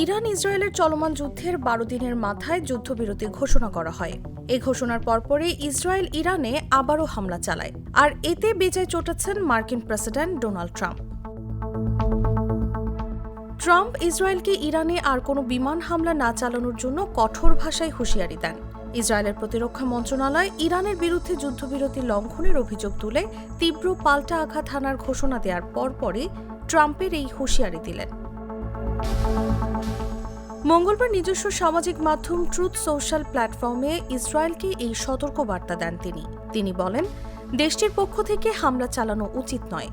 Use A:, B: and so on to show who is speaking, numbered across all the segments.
A: Iran ইসরায়েলের চলমান যুদ্ধের ১২ দিনের মাথায় যুদ্ধবিরতি ঘোষণা করা হয়। এই ঘোষণার পরপরই ইসরায়েল ইরানে আবারও হামলা চালায়, আর এতে বেজায় চটেছেন মার্কিন প্রেসিডেন্ট ডোনাল্ড ট্রাম্প। ট্রাম্প ইসরায়েলকে ইরানে আর কোনো বিমান হামলা না চালানোর জন্য কঠোর ভাষায় হুঁশিয়ারি দেন। ইসরায়েলের প্রতিরক্ষা মন্ত্রণালয় ইরানের বিরুদ্ধে যুদ্ধবিরতি লঙ্ঘনের অভিযোগ তুলে তীব্র পাল্টা আঘাত হানার ঘোষণা দেওয়ার পরপরই ট্রাম্পের এই হুঁশিয়ারি দিলেন। মঙ্গলবার নিজস্ব সামাজিক মাধ্যম ট্রুথ সোশ্যাল প্ল্যাটফর্মে ইসরায়েলকে এই সতর্কবার্তা দেন তিনি বলেন, দেশটির পক্ষ থেকে হামলা চালানো উচিত নয়।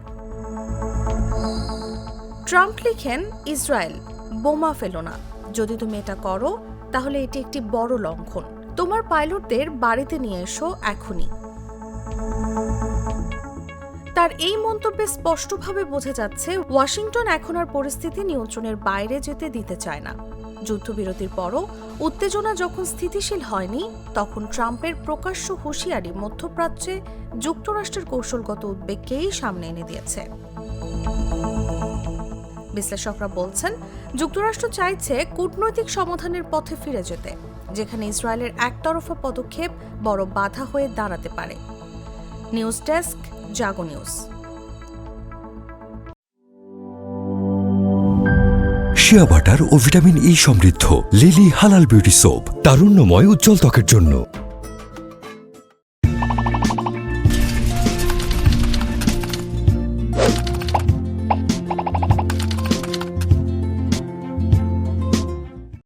A: ট্রাম্প লিখেন, ইসরায়েল, বোমা ফেলো না। যদি তুমি এটা করো তাহলে এটি একটি বড় লঙ্ঘন। তোমার পাইলটদের বাড়িতে নিয়ে এসো এখনই। তার এই মন্তব্যে স্পষ্টভাবে বোঝা যাচ্ছে ওয়াশিংটন এখন আর পরিস্থিতি নিয়ন্ত্রণের বাইরে যেতে দিতে চায় না। যুদ্ধবিরতির পরও উত্তেজনা যখন স্থিতিশীল হয়নি, তখন ট্রাম্পের প্রকাশ্য হুঁশিয়ারি মধ্যপ্রাচ্যে যুক্তরাষ্ট্রের কৌশলগত উদ্বেগকেই সামনে এনে দিয়েছে। বিশ্লেষকরা বলছেন, যুক্তরাষ্ট্র চাইছে কূটনৈতিক সমাধানের পথে ফিরে যেতে, যেখানে ইসরায়েলের একতরফা পদক্ষেপ বড় বাধা হয়ে দাঁড়াতে পারে। নিউজ ডেস্ক, জাগো নিউজ।
B: শিয়া বাটার ও ভিটামিন ই সমৃদ্ধ লিলি হালাল বিউটি সোপ, তারুণ্যময় উজ্জ্বল ত্বকের জন্য।